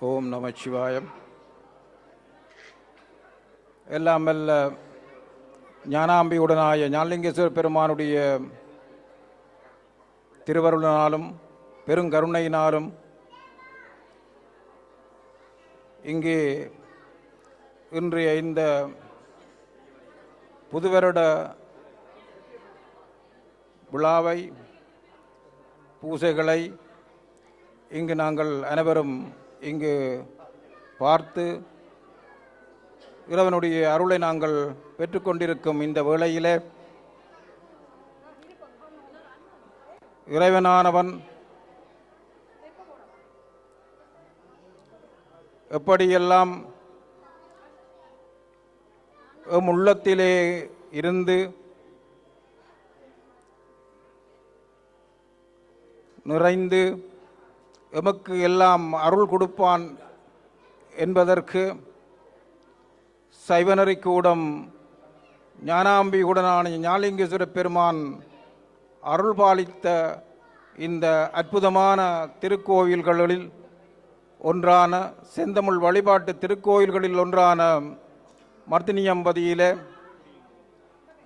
ஓம் நமச்சிவாயம். எல்லாம் வல்ல ஞானாம்பியுடனாய ஞானலிங்கேஸ்வர பெருமானுடைய திருவருளினாலும் பெருங்கருணையினாலும் இங்கே இன்றைய இந்த புதுவருட விழாவை பூசைகளை இங்கு நாங்கள் அனைவரும் இங்கு பார்த்து இறைவனுடைய அருளை நாங்கள் பெற்றுக்கொண்டிருக்கும் இந்த வேளையிலே இறைவனானவன் எப்படியெல்லாம் எம் உள்ளத்திலே இருந்து நிறைந்து எமக்கு எல்லாம் அருள் கொடுப்பான் என்பதற்கு சைவநெறி கூடம் ஞானாம்பியுடனான ஞானலிங்கேஸ்வர பெருமான் அருள் பாலித்த இந்த அற்புதமான திருக்கோயில்களில் ஒன்றான செந்தமிழ் வழிபாட்டு திருக்கோயில்களில் ஒன்றான மர்த்தினியம்பதியிலே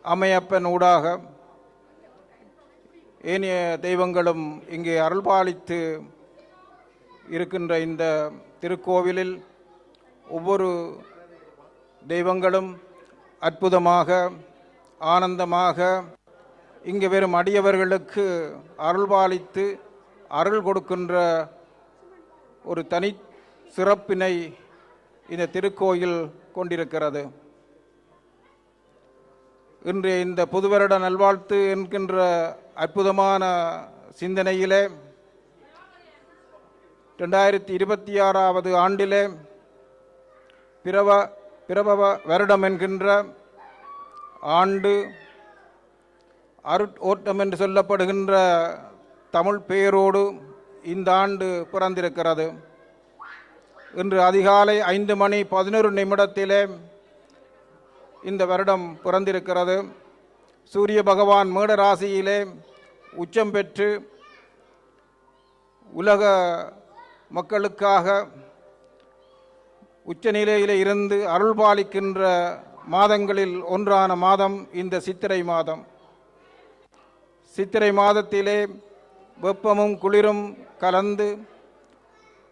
அம்மையப்பன் ஊடாக ஏனைய தெய்வங்களும் இங்கே அருள்பாலித்து இருக்கின்ற இந்த திருக்கோவிலில் ஒவ்வொரு தெய்வங்களும் அற்புதமாக ஆனந்தமாக இங்கே வெறும் அடியவர்களுக்கு அருள்பாலித்து அருள் கொடுக்கின்ற ஒரு தனி சிறப்பினை இந்த திருக்கோயில் கொண்டிருக்கிறது. இன்றைய இந்த புதுவருட நல்வாழ்த்து என்கின்ற அற்புதமான சிந்தனையிலே 2026 ஆண்டிலே பிரபவ வருடம் என்கின்ற ஆண்டு அருட்ஓட்டம் என்று சொல்லப்படுகின்ற தமிழ் பெயரோடு இந்த ஆண்டு பிறந்திருக்கிறது. இன்று அதிகாலை 5:11 இந்த வருடம் பிறந்திருக்கிறது. சூரிய பகவான் மேட ராசியிலே உச்சம் பெற்று உலக மக்களுக்காக உச்சநிலையிலே இருந்து அருள்பாலிக்கின்ற மாதங்களில் ஒன்றான மாதம் இந்த சித்திரை மாதம். சித்திரை மாதத்திலே வெப்பமும் குளிரும் கலந்து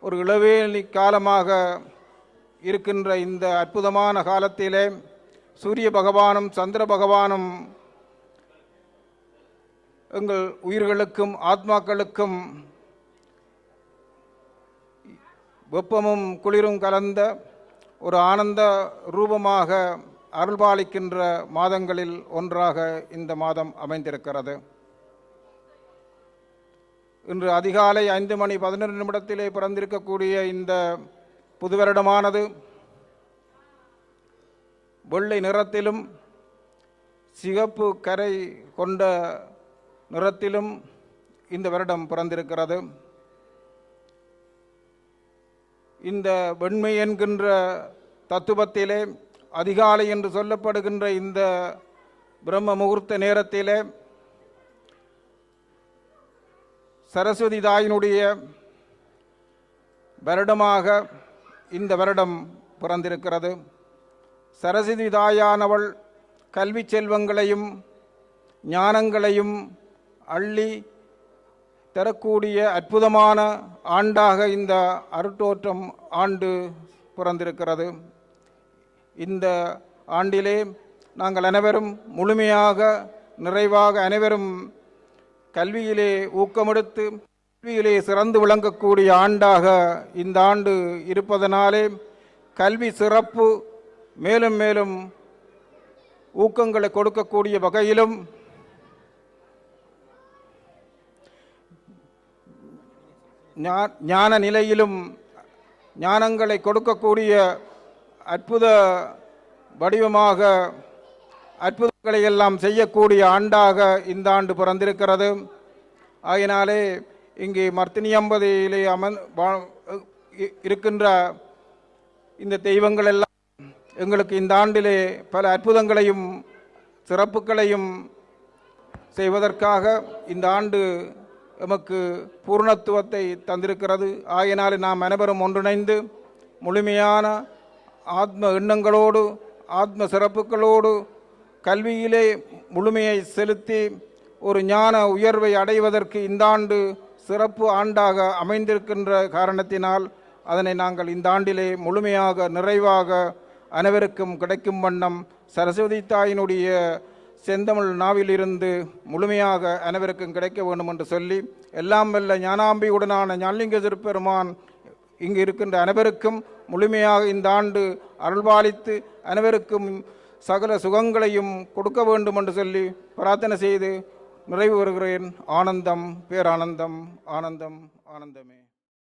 ஒரு இளவேலி காலமாக இருக்கின்ற இந்த அற்புதமான காலத்திலே சூரிய பகவானும் சந்திர பகவானும் எங்கள் உயிர்களுக்கும் ஆத்மாக்களுக்கும் வெப்பமும் குளிரும் கலந்த ஒரு ஆனந்த ரூபமாக அருள்பாலிக்கின்ற மாதங்களில் ஒன்றாக இந்த மாதம் அமைந்திருக்கிறது. இன்று அதிகாலை 5:11 பிறந்திருக்கக்கூடிய இந்த புதுவருடமானது வெள்ளை நிறத்திலும் சிகப்பு கரை கொண்ட நிறத்திலும் இந்த வருடம் பிறந்திருக்கிறது. இந்த வெண்மை என்கின்ற தத்துவத்திலே அதிகாலை என்று சொல்லப்படுகின்ற இந்த பிரம்ம முகூர்த்த நேரத்திலே சரஸ்வதி தாயினுடைய வருடமாக இந்த வருடம் பிறந்திருக்கிறது. சரஸ்வதி தாயானவள் கல்வி செல்வங்களையும் ஞானங்களையும் அள்ளி தரக்கூடிய அற்புதமான ஆண்டாக இந்த அருட்தோற்றம் ஆண்டு பிறந்திருக்கிறது. இந்த ஆண்டிலே நாங்கள் அனைவரும் முழுமையாக நிறைவாக அனைவரும் கல்வியிலே ஊக்கமெடுத்து கல்வியிலே சிறந்து விளங்கக்கூடிய ஆண்டாக இந்த ஆண்டு இருப்பதனாலே கல்வி சிறப்பு மேலும் மேலும் ஊக்கங்களை கொடுக்கக்கூடிய வகையிலும் ஞான நிலையிலும் ஞானங்களை கொடுக்கக்கூடிய அற்புத வடிவமாக அற்புதங்களை எல்லாம் செய்யக்கூடிய ஆண்டாக இந்த ஆண்டு பிறந்திருக்கிறது. ஆகினாலே இங்கே மர்த்தினியம்பதியிலே இருக்கின்ற இந்த தெய்வங்கள் எல்லாம் எங்களுக்கு இந்த ஆண்டிலே பல அற்புதங்களையும் சிறப்புகளையும் செய்வதற்காக இந்த ஆண்டு எமக்கு பூர்ணத்துவத்தை தந்திருக்கிறது. ஆகினாலே நாம் அனைவரும் ஒன்றிணைந்து முழுமையான ஆத்ம எண்ணங்களோடு ஆத்ம சிறப்புகளோடு கல்வியிலே முழுமையை செலுத்தி ஒரு ஞான உயர்வை அடைவதற்கு இந்த ஆண்டு சிறப்பு ஆண்டாக அமைந்திருக்கின்ற காரணத்தினால் அதனை நாங்கள் இந்த ஆண்டிலே முழுமையாக நிறைவாக அனைவருக்கும் கிடைக்கும் வண்ணம் சரஸ்வதி தாயினுடைய செந்தமிழ் நாவிலிருந்து முழுமையாக அனைவருக்கும் கிடைக்க வேண்டும் என்று சொல்லி எல்லாம் வல்ல ஞானாம்பியுடனான ஞானலிங்க திருப்பெருமான் இங்கு இருக்கின்ற அனைவருக்கும் முழுமையாக இந்த ஆண்டு அருள்பாலித்து அனைவருக்கும் சகல சுகங்களையும் கொடுக்க வேண்டும் என்று சொல்லி பிரார்த்தனை செய்து நிறைவு வருகிறேன். ஆனந்தம், பேரானந்தம், ஆனந்தம், ஆனந்தமே.